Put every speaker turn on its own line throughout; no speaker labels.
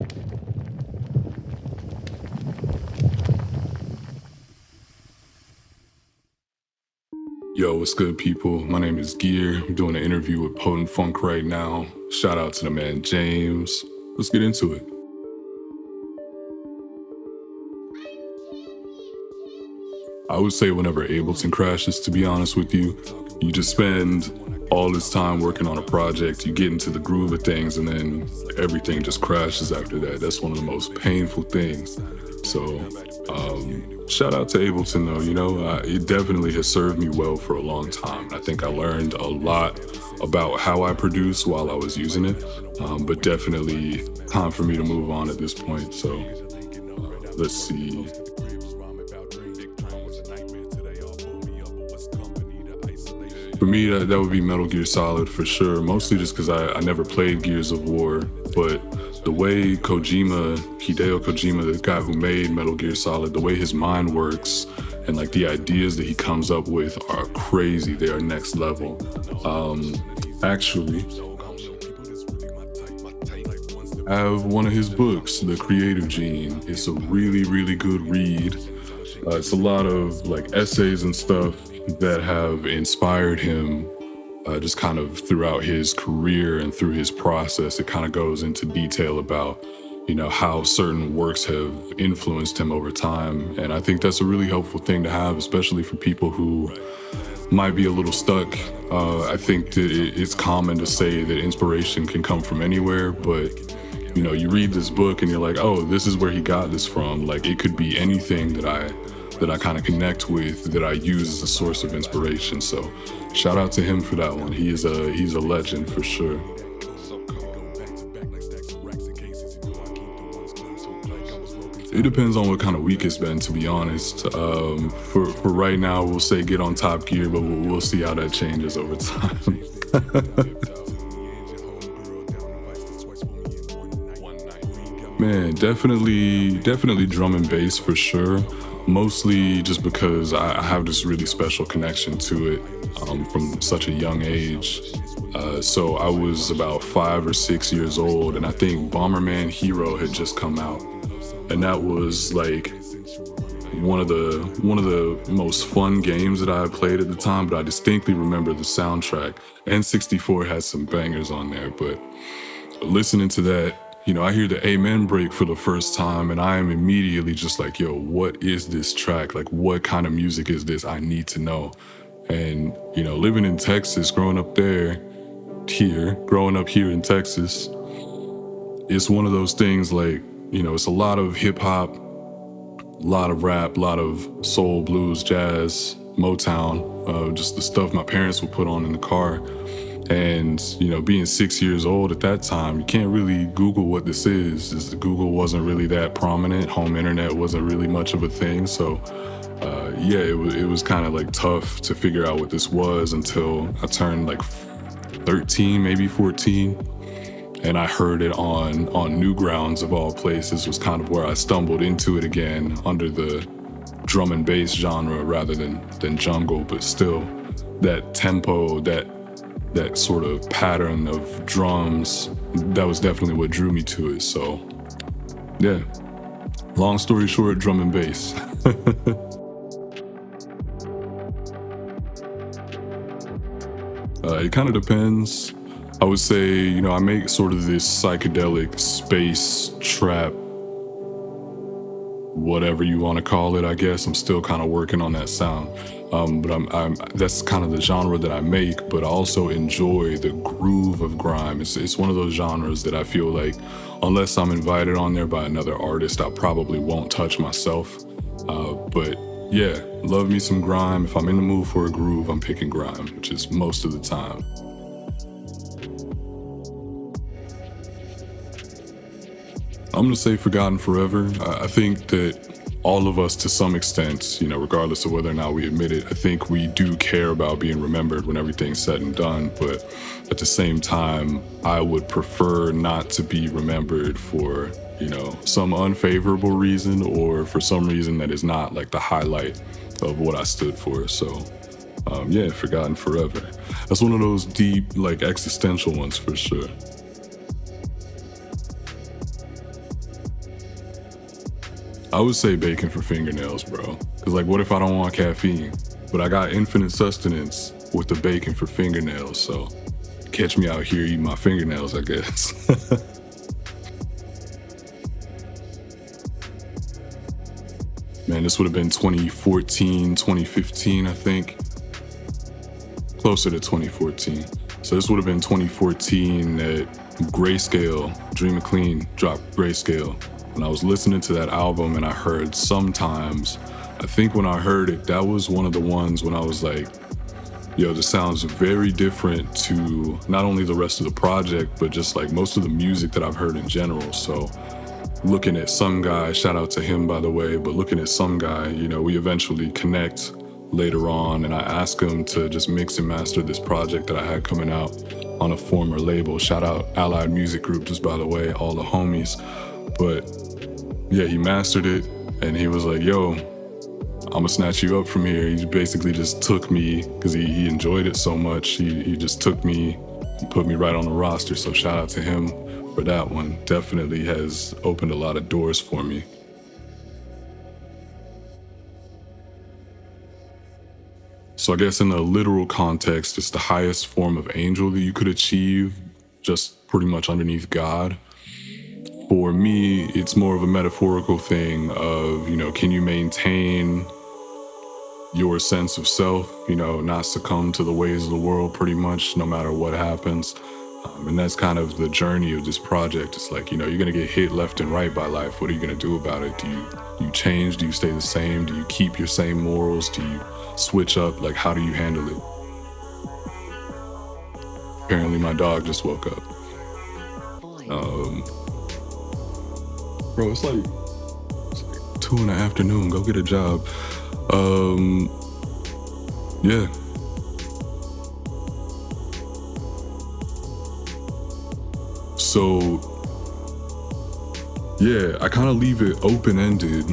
Yo, what's good, people? My name is Gear. I'm doing an interview with Potent Funk right now. Shout out to the man James. Let's get into it. I would say whenever Ableton crashes, to be honest with you, you just spend all this time working on a project, you get into the groove of things, and then everything just crashes after that. That's one of the most painful things. So, shout out to Ableton though, it definitely has served me well for a long time. I think I learned a lot about how I produce while I was using it, but definitely time for me to move on at this point. So, let's see. For me, that would be Metal Gear Solid for sure, mostly just because I never played Gears of War, but the way Hideo Kojima, the guy who made Metal Gear Solid, the way his mind works and like the ideas that he comes up with are crazy. They are next level. Actually, I have one of his books, The Creative Gene. It's a really, really good read. It's a lot of like essays and stuff that have inspired him just kind of throughout his career and through his process. It kind of goes into detail about, how certain works have influenced him over time. And I think that's a really helpful thing to have, especially for people who might be a little stuck. I think that it's common to say that inspiration can come from anywhere, but you read this book and you're like, oh, this is where he got this from. Like it could be anything that I kind of connect with, that I use as a source of inspiration. So shout out to him for that one. He's a legend for sure. It depends on what kind of week it's been, to be honest. For right now, we'll say get on Top Gear, but we'll see how that changes over time. Man, definitely drum and bass for sure. Mostly just because I have this really special connection to it from such a young age. So I was about 5 or 6 years old, and I think Bomberman Hero had just come out, and that was like one of the most fun games that I had played at the time. But I distinctly remember the soundtrack. N64 has some bangers on there, but listening to that, I hear the Amen break for the first time and I am immediately just like, yo, what is this track? Like, what kind of music is this? I need to know. And, living in Texas, growing up here in Texas, it's one of those things like, it's a lot of hip hop, a lot of rap, a lot of soul, blues, jazz, Motown, just the stuff my parents would put on in the car. And, being 6 years old at that time, you can't really Google what this is. Google wasn't really that prominent. Home internet wasn't really much of a thing. So, it was kind of like tough to figure out what this was until I turned like 13, maybe 14. And I heard it on Newgrounds of all places, was kind of where I stumbled into it again under the drum and bass genre rather than jungle, but still that tempo, that sort of pattern of drums, that was definitely what drew me to it. So, yeah, long story short, drum and bass. It kind of depends. I would say, I make sort of this psychedelic space trap, whatever you want to call it, I guess. I'm still kind of working on that sound. But I'm that's kind of the genre that I make, but I also enjoy the groove of grime. It's one of those genres that I feel like, unless I'm invited on there by another artist, I probably won't touch myself. But yeah, love me some grime. If I'm in the mood for a groove, I'm picking grime, which is most of the time. I'm gonna say Forgotten Forever. I think that all of us, to some extent, regardless of whether or not we admit it, I think we do care about being remembered when everything's said and done. But at the same time, I would prefer not to be remembered for, some unfavorable reason or for some reason that is not like the highlight of what I stood for. So, Forgotten Forever. That's one of those deep, like existential ones for sure. I would say bacon for fingernails, bro. Cause like, what if I don't want caffeine? But I got infinite sustenance with the bacon for fingernails, so catch me out here eating my fingernails, I guess. Man, this would have been 2014, 2015, I think. Closer to 2014. So this would have been 2014 at Grayscale, Dream of Clean dropped Grayscale. When I was listening to that album and I heard Sometimes, I think when I heard it, that was one of the ones when I was like, yo, this sounds very different to not only the rest of the project, but just like most of the music that I've heard in general. So looking at Some Guy, shout out to him by the way, but looking at Some Guy, you know, we eventually connect later on and I asked him to just mix and master this project that I had coming out on a former label. Shout out Allied Music Group, just by the way, all the homies. But yeah, he mastered it and he was like, yo, I'm gonna snatch you up from here. He basically just took me, because he enjoyed it so much, he just took me and put me right on the roster. So shout out to him for that one. Definitely has opened a lot of doors for me. So I guess in the literal context, it's the highest form of angel that you could achieve, just pretty much underneath God. For me, it's more of a metaphorical thing of, you know, can you maintain your sense of self, you know, not succumb to the ways of the world pretty much no matter what happens. And that's kind of the journey of this project. It's like, you know, you're going to get hit left and right by life. What are you going to do about it? Do you change? Do you stay the same? Do you keep your same morals? Do you switch up? Like, how do you handle it? Apparently my dog just woke up. Bro, it's like 2 in the afternoon. Go get a job. Yeah. So, yeah, I kind of leave it open-ended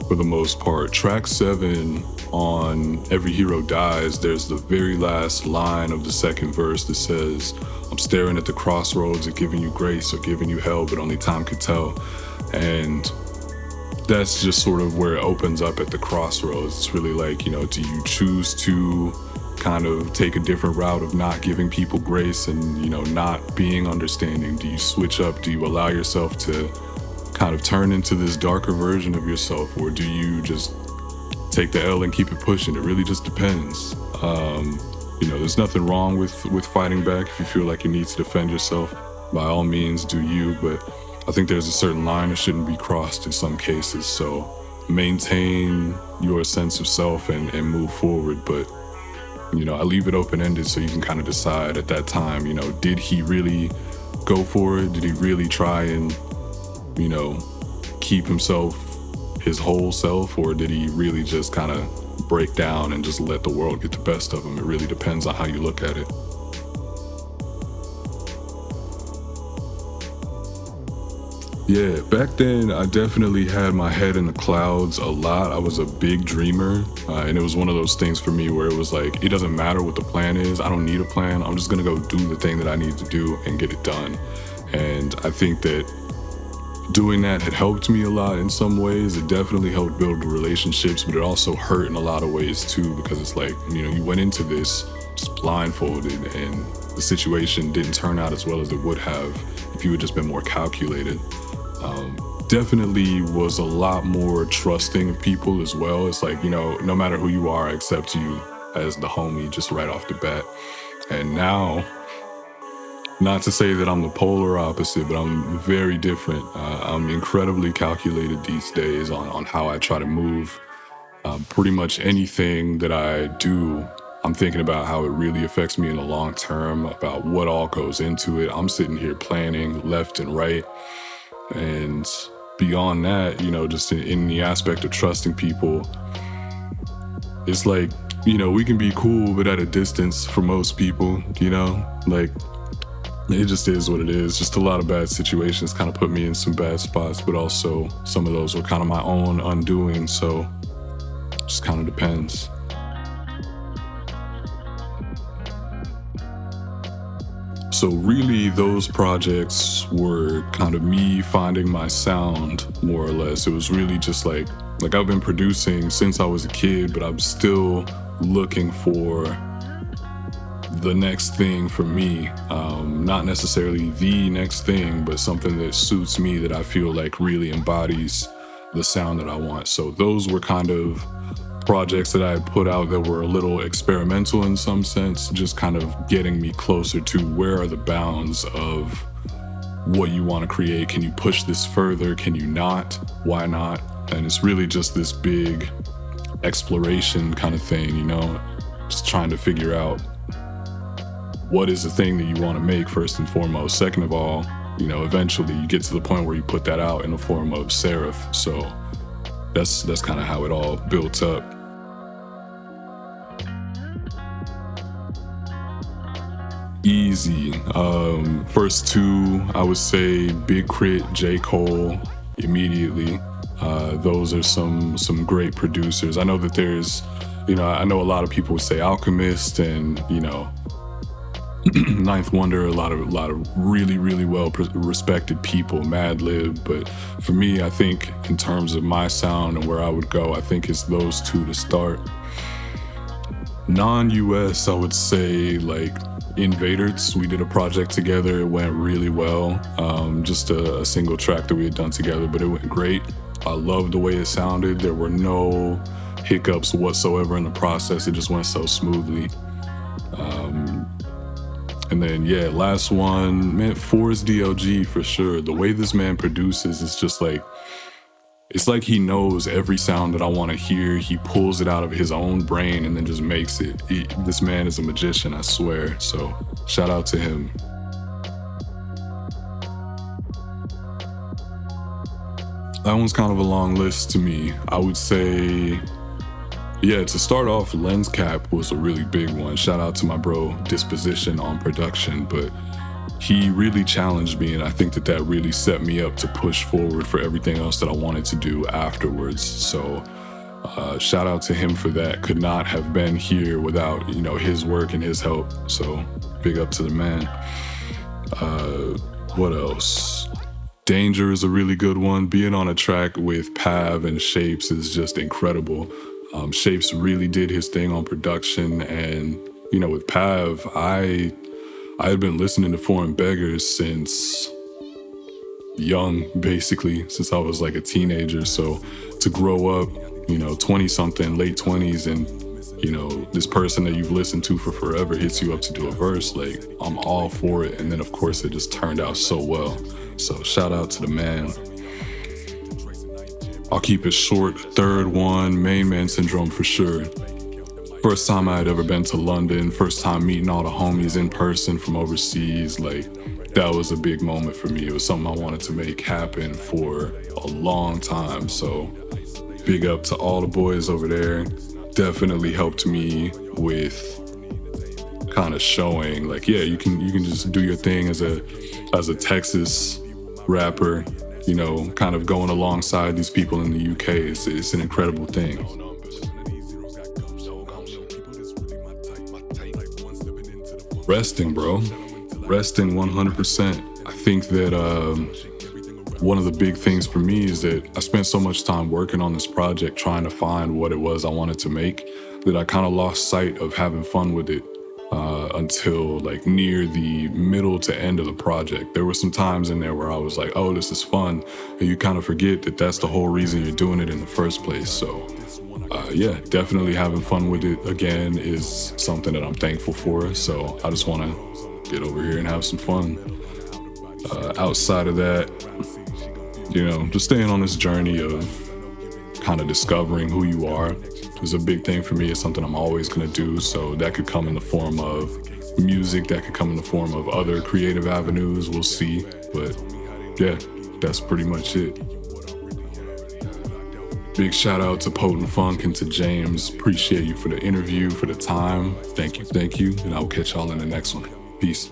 for the most part. Track 7 on Every Hero Dies, there's the very last line of the second verse that says, I'm staring at the crossroads of giving you grace or giving you hell, but only time could tell. And that's just sort of where it opens up at the crossroads. It's really like, you know, do you choose to kind of take a different route of not giving people grace and, you know, not being understanding? Do you switch up? Do you allow yourself to kind of turn into this darker version of yourself? Or do you just take the L and keep it pushing? It really just depends. You know, there's nothing wrong with fighting back. If you feel like you need to defend yourself, by all means, do you. But I think there's a certain line that shouldn't be crossed in some cases. So maintain your sense of self and move forward. But, you know, I leave it open-ended so you can kind of decide at that time, you know, did he really go for it? Did he really try and, you know, keep himself his whole self? Or did he really just kind of break down and just let the world get the best of him? It really depends on how you look at it. Yeah, back then I definitely had my head in the clouds a lot. I was a big dreamer, and it was one of those things for me where it was like, it doesn't matter what the plan is. I don't need a plan. I'm just gonna go do the thing that I need to do and get it done. And I think that doing that had helped me a lot in some ways. It definitely helped build relationships, but it also hurt in a lot of ways too, because it's like, you know, you went into this just blindfolded and the situation didn't turn out as well as it would have if you had just been more calculated. Definitely was a lot more trusting of people as well. It's like, you know, no matter who you are, I accept you as the homie just right off the bat. And now, not to say that I'm the polar opposite, but I'm very different. I'm incredibly calculated these days on how I try to move. Pretty much anything that I do, I'm thinking about how it really affects me in the long term, about what all goes into it. I'm sitting here planning left and right. And beyond that, you know, just in the aspect of trusting people, it's like, you know, we can be cool, but at a distance for most people, you know, like, it just is what it is. Just a lot of bad situations kind of put me in some bad spots, but also some of those were kind of my own undoing. So just kind of depends. So really those projects were kind of me finding my sound, more or less. It was really just like I've been producing since I was a kid, but I'm still looking for the next thing for me. Not necessarily the next thing, but something that suits me, that I feel like really embodies the sound that I want. So those were kind of projects that I had put out that were a little experimental in some sense, just kind of getting me closer to where are the bounds of what you want to create. Can you push this further? Can you not? Why not? And it's really just this big exploration kind of thing, you know, just trying to figure out what is the thing that you want to make first and foremost. Second of all, you know, eventually you get to the point where you put that out in the form of SERAPH. So that's kind of how it all built up. Easy. First two, I would say Big Crit, J. Cole, immediately. Those are some great producers. I know that there's, you know, I know a lot of people would say Alchemist and, you know, Ninth Wonder, a lot of really, really well respected people, Madlib. But for me, I think in terms of my sound and where I would go, I think it's those two to start. Non-US, I would say like Invaders. We did a project together. It went really well. Just a single track that we had done together, but it went great. I loved the way it sounded. There were no hiccups whatsoever in the process. It just went so smoothly. And then, yeah, last one, man, Forrest DLG for sure. The way this man produces is just like, it's like he knows every sound that I want to hear. He pulls it out of his own brain and then just makes it. This man is a magician, I swear. So shout out to him. That one's kind of a long list to me. I would say, yeah, to start off, Lens Cap was a really big one. Shout out to my bro Disposition on production, but he really challenged me, and I think that really set me up to push forward for everything else that I wanted to do afterwards. So shout out to him for that. Could not have been here without, you know, his work and his help. So big up to the man. What else? Danger is a really good one. Being on a track with Pav and Shapes is just incredible. Shapes really did his thing on production, and, you know, with Pav, I had been listening to Foreign Beggars since young, basically, since I was like a teenager. So to grow up, you know, 20-something, late 20s, and, you know, this person that you've listened to for forever hits you up to do a verse, like, I'm all for it. And then, of course, it just turned out so well. So shout out to the man. I'll keep it short. Third one, Main Man Syndrome for sure. First time I had ever been to London, first time meeting all the homies in person from overseas, like, that was a big moment for me. It was something I wanted to make happen for a long time. So big up to all the boys over there. Definitely helped me with kind of showing, like, yeah, you can just do your thing as a Texas rapper, you know, kind of going alongside these people in the UK. It's an incredible thing. Resting, bro. Resting 100%. I think that one of the big things for me is that I spent so much time working on this project trying to find what it was I wanted to make that I kind of lost sight of having fun with it until like near the middle to end of the project. There were some times in there where I was like, oh, this is fun. And you kind of forget that that's the whole reason you're doing it in the first place. So yeah, definitely having fun with it again is something that I'm thankful for. So I just want to get over here and have some fun. Outside of that, you know, just staying on this journey of kind of discovering who you are is a big thing for me. It's something I'm always going to do. So that could come in the form of music, that could come in the form of other creative avenues. We'll see. But yeah, that's pretty much it. Big shout out to Potent Funk and to James. Appreciate you for the interview, for the time. Thank you. And I'll catch y'all in the next one. Peace.